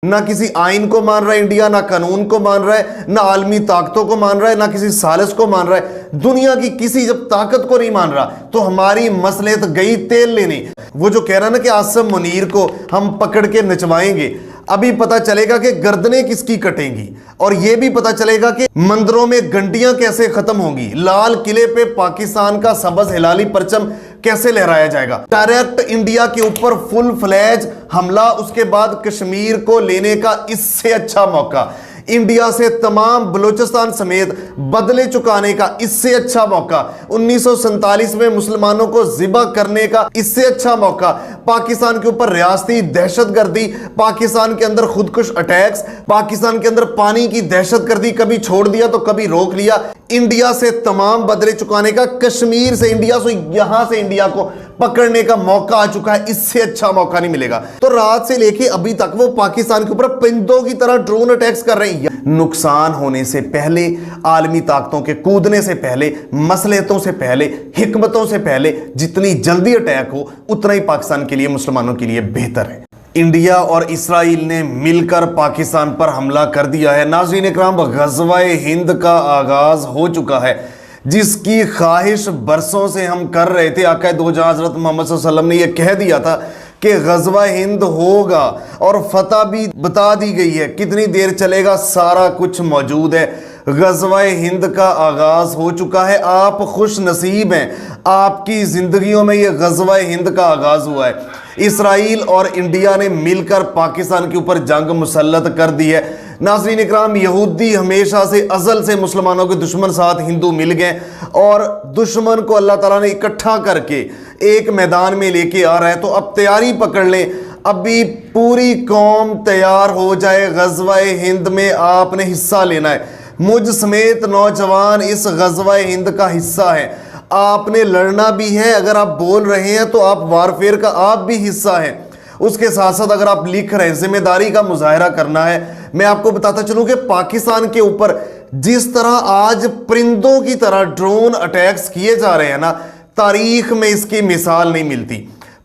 ना किसी आइन को मान रहा है इंडिया, ना कानून को मान रहा है, ना आलमी ताकतों को मान रहा है, ना किसी सालिस को मान रहा है। दुनिया की किसी जब ताकत को नहीं मान रहा तो हमारी मसलहत गई तेल लेने। वो जो कह रहा ना कि आसिम मुनीर को हम पकड़ के नचवाएंगे, अभी पता चलेगा कि गर्दनें किसकी कटेंगी और यह भी पता चलेगा कि मंदिरों में घंटियां कैसे खत्म होंगी, लाल किले पे पाकिस्तान का सबज हिलाली परचम कैसे लहराया जाएगा। डायरेक्ट इंडिया के ऊपर फुल फ्लैज हमला, उसके बाद कश्मीर को लेने का इससे अच्छा मौका, इंडिया से तमाम बलूचिस्तान समेत बदले चुकाने का इससे अच्छा मौका, 1947 में मुसलमानों को जिबा करने का इससे अच्छा मौका, पाकिस्तान के ऊपर रियासती दहशतगर्दी, पाकिस्तान के अंदर खुदकुश अटैक्स, पाकिस्तान के अंदर पानी की दहशतगर्दी, कभी छोड़ दिया तो कभी रोक लिया, इंडिया से तमाम बदले चुकाने का, कश्मीर से इंडिया से, यहां से इंडिया को पकड़ने का मौका आ चुका है। इससे अच्छा मौका नहीं मिलेगा। तो रात से लेके अभी तक वो पाकिस्तान के ऊपर परिंदों की तरह ड्रोन अटैक्स कर रहे हैं। नुकसान होने से पहले, आलमी ताकतों के कूदने से पहले, मसलहतों से पहले, हिकमतों से पहले जितनी जल्दी अटैक हो उतना ही पाकिस्तान के लिए, मुसलमानों के लिए बेहतर है। इंडिया और इसराइल ने मिलकर पाकिस्तान पर हमला कर दिया है। नाज़रीन इकराम, ग़ज़वा-ए हिंद का आगाज हो चुका है, जिसकी ख्वाहिश बरसों से हम कर रहे थे। आका दो जहां हज़रत मोहम्मद सल्लल्लाहु अलैहि वसल्लम ने यह कह दिया था कि ग़ज़वा हिंद होगा और फतह भी बता दी गई है। कितनी देर चलेगा, सारा कुछ मौजूद है। ग़ज़वा हिंद का आगाज हो चुका है। आप खुश नसीब हैं, आपकी जिंदगियों में यह ग़ज़वा हिंद का आगाज हुआ है। इसराइल और इंडिया ने मिलकर पाकिस्तान के ऊपर जंग मुसल्लत कर दी है। नाज़रीन इकराम, यहूदी हमेशा से अज़ल से मुसलमानों के दुश्मन साथ हिंदू मिल गए और दुश्मन को अल्लाह ताला ने इकट्ठा करके एक मैदान में लेके आ रहा है। तो अब तैयारी पकड़ लें, अभी पूरी कौम तैयार हो जाए। ग़ज़वा-ए हिंद में आपने हिस्सा लेना है। मुझ समेत नौजवान इस ग़ज़वा-ए हिंद का हिस्सा है। आपने लड़ना भी है। अगर आप बोल रहे हैं तो आप वारफेयर का आप भी हिस्सा हैं। उसके साथ साथ अगर आप लिख रहे हैं, जिम्मेदारी का मुजाहरा करना है। मैं आपको बताता चलूं कि पाकिस्तान के ऊपर जिस तरह आज परिंदों की तरह ड्रोन अटैक्स किए जा रहे हैं ना, तारीख में इसकी मिसाल नहीं मिलती।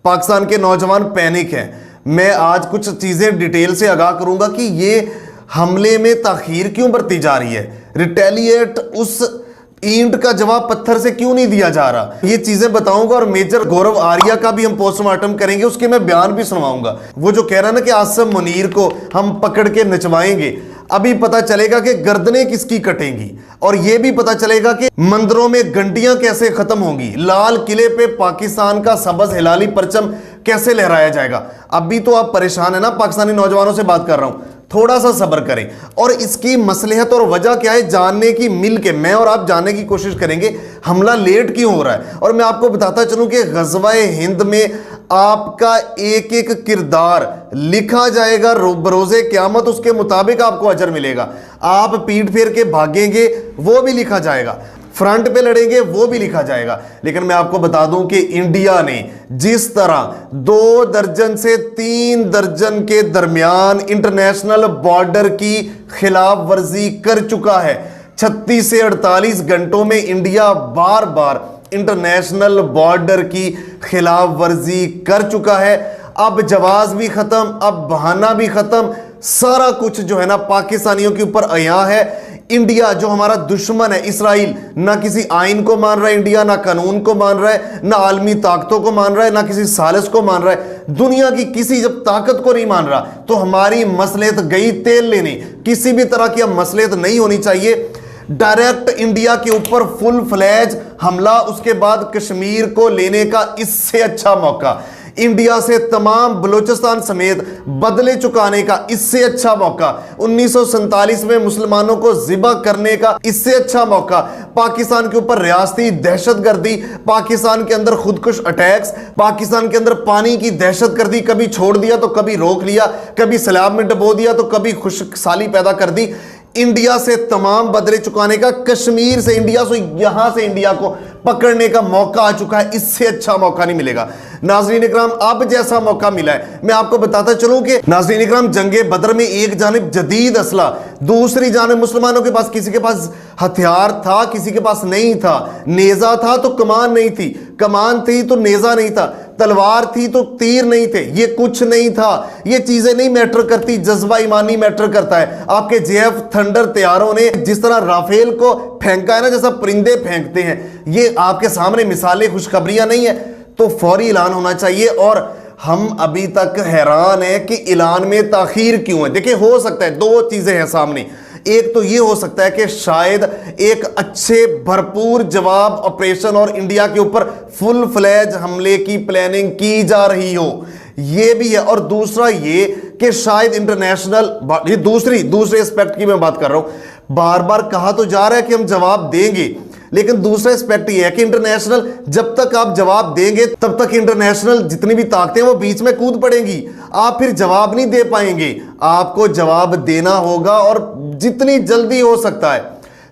पाकिस्तान के नौजवान पैनिक हैं। मैं आज कुछ चीजें डिटेल से आगाह करूंगा कि ये हमले में ताखीर क्यों बरती जा रही है, रिटेलिएट उस ईंट का जवाब पत्थर से क्यों नहीं दिया जा रहा, ये चीजें बताऊंगा। और मेजर गौरव आर्या का भी हम पोस्टमार्टम करेंगे, उसके मैं बयान भी सुनवाऊंगा। वो जो कह रहा ना कि आसिम मुनीर को हम पकड़ के नचवाएंगे, अभी पता चलेगा कि गर्दनें किसकी कटेंगी और यह भी पता चलेगा कि मंदिरों में घंटियां कैसे खत्म होंगी, लाल किले पे पाकिस्तान का सबज हिलाली परचम कैसे लहराया जाएगा। अभी तो आप परेशान है ना, पाकिस्तानी नौजवानों से बात कर रहा हूं, थोड़ा सा सब्र करें और इसकी मसलहत और वजह क्या है जानने की, मिल के मैं और आप जानने की कोशिश करेंगे। हमला लेट क्यों हो रहा है और मैं आपको बताता चलूं कि ग़ज़वा-ए हिंद में आपका एक एक किरदार लिखा जाएगा बरोज़े क़यामत, उसके मुताबिक आपको अजर मिलेगा। आप पीठ फेर के भागेंगे वो भी लिखा जाएगा, फ्रंट पे लड़ेंगे वो भी लिखा जाएगा। लेकिन मैं आपको बता दूं कि इंडिया ने जिस तरह 2 दर्जन से 3 दर्जन के दरमियान इंटरनेशनल बॉर्डर की खिलाफ वर्जी कर चुका है, 36 से 48 घंटों में इंडिया बार बार इंटरनेशनल बॉर्डर की खिलाफ वर्जी कर चुका है। अब जवाज भी खत्म, अब बहाना भी खत्म, सारा कुछ जो है ना पाकिस्तानियों के ऊपर अया है। इंडिया जो हमारा दुश्मन है, इसराइल, ना किसी आइन को मान रहा है इंडिया, ना कानून को मान रहा है, ना आलमी ताकतों को मान रहा है, ना किसी सालिस को मान रहा है। दुनिया की किसी जब ताकत को नहीं मान रहा तो हमारी मसलहत गई तेल लेने। किसी भी तरह की अब मसलहत नहीं होनी चाहिए। डायरेक्ट इंडिया के ऊपर फुल फ्लैज हमला, उसके बाद कश्मीर को लेने का इससे अच्छा मौका, इंडिया से तमाम बलूचिस्तान समेत बदले चुकाने का इससे अच्छा मौका, 1947 में मुसलमानों को जिबा करने का इससे अच्छा मौका, पाकिस्तान के ऊपर रियासती दहशतगर्दी, पाकिस्तान के अंदर खुदकुश अटैक्स, पाकिस्तान के अंदर पानी की दहशतगर्दी, कभी छोड़ दिया तो कभी रोक लिया, कभी सैलाब में डबो दिया तो कभी खुशहाली पैदा कर दी। इंडिया से तमाम बदले चुकाने का, कश्मीर से इंडिया से, यहां से इंडिया को पकड़ने का मौका आ चुका है। इससे अच्छा मौका नहीं मिलेगा। नाज़रीन इकराम, अब जैसा मौका मिला है, मैं आपको बताता चलूं कि नाज़रीन इकराम, जंगे बदर में एक जानिब जदीद असला, दूसरी जानिब मुसलमानों के पास, किसी के पास हथियार था, किसी के पास नहीं था। नेजा था तो कमान नहीं थी, कमान थी तो नेजा नहीं था। तलवार थी तो तीर नहीं थे, ये कुछ नहीं था, ये चीजें नहीं मैटर करती, जज्बा ईमानी मैटर करता है। आपके जेएफ थंडर तैयारों ने जिस तरह राफेल को फेंका है ना, जैसा परिंदे फेंकते हैं, ये आपके सामने मिसालें, खुशखबरियां नहीं है, तो फौरी ऐलान होना चाहिए। और हम अभी तक हैरान हैं कि ऐलान में ताखीर क्यों है। देखिए, हो सकता है दो चीजें हैं सामने। एक तो ये हो सकता है कि शायद एक अच्छे भरपूर जवाब ऑपरेशन और इंडिया के ऊपर फुल फ्लैज हमले की प्लानिंग की जा रही हो, ये भी है। और दूसरा ये कि शायद इंटरनेशनल, ये दूसरे एस्पेक्ट की मैं बात कर रहा हूं, बार बार कहा तो जा रहा है कि हम जवाब देंगे, लेकिन दूसरा एस्पेक्ट ये है कि इंटरनेशनल, जब तक आप जवाब देंगे तब तक इंटरनेशनल जितनी भी ताकतें वो बीच में कूद पड़ेंगी, आप फिर जवाब नहीं दे पाएंगे। आपको जवाब देना होगा और जितनी जल्दी हो सकता है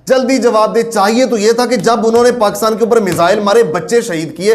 जल्दी जवाब दे। चाहिए तो यह था कि जब उन्होंने पाकिस्तान के ऊपर मिसाइल मारे, बच्चे शहीद किए,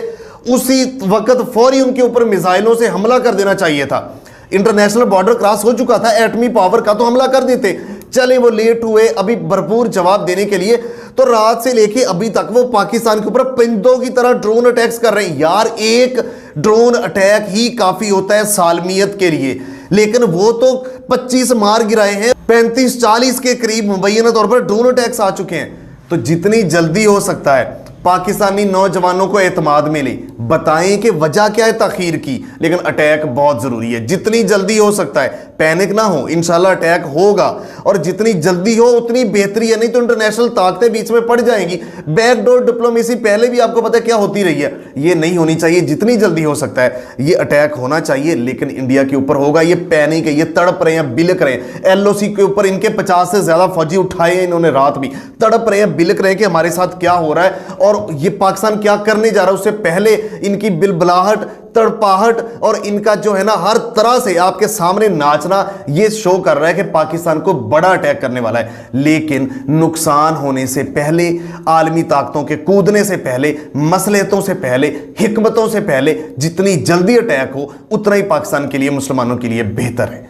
उसी वक्त फौरी उनके ऊपर मिसाइलों से हमला कर देना चाहिए था। इंटरनेशनल बॉर्डर क्रॉस हो चुका था एटमी पावर का, तो हमला कर देते। चले वो लेट हुए अभी भरपूर जवाब देने के लिए, तो रात से लेके अभी तक वो पाकिस्तान के ऊपर परिंदों की तरह ड्रोन अटैक्स कर रहे हैं। यार, एक ड्रोन अटैक ही काफी होता है सालमियत के लिए, लेकिन वो तो 25 मार गिराए हैं, 35-40 के करीब मुबैना तौर पर ड्रोन अटैक्स आ चुके हैं। तो जितनी जल्दी हो सकता है पाकिस्तानी नौजवानों को एतमाद मिले, बताएं कि वजह क्या है ताखीर की, लेकिन अटैक बहुत जरूरी है। जितनी जल्दी हो सकता है, पैनिक ना हो, इंशाल्लाह अटैक होगा, और जितनी जल्दी हो उतनी बेहतरी है, नहीं तो इंटरनेशनल ताकतें बीच में पड़ जाएंगी। बैकडोर डिप्लोमेसी पहले भी आपको पता है क्या होती रही है, ये नहीं होनी चाहिए। जितनी जल्दी हो सकता है ये अटैक होना चाहिए, लेकिन इंडिया के ऊपर होगा। ये पैनिक है, ये तड़प रहे हैं, बिलक रहे हैं। एलओसी के ऊपर इनके 50 से ज्यादा फौजी उठाए हैं इन्होंने, रात भी तड़प रहे हैं, बिलक रहे हैं कि हमारे साथ क्या हो रहा है और ये पाकिस्तान क्या करने जा रहा है। उससे पहले इनकी बिलबलाहट, तड़पाहट और इनका जो है ना हर तरह से आपके सामने नाचना, ये शो कर रहा है कि पाकिस्तान को बड़ा अटैक करने वाला है। लेकिन नुकसान होने से पहले, आलमी ताकतों के कूदने से पहले, मसलहतों से पहले, हिकमतों से पहले जितनी जल्दी अटैक हो उतना ही पाकिस्तान के लिए, मुसलमानों के लिए बेहतर है।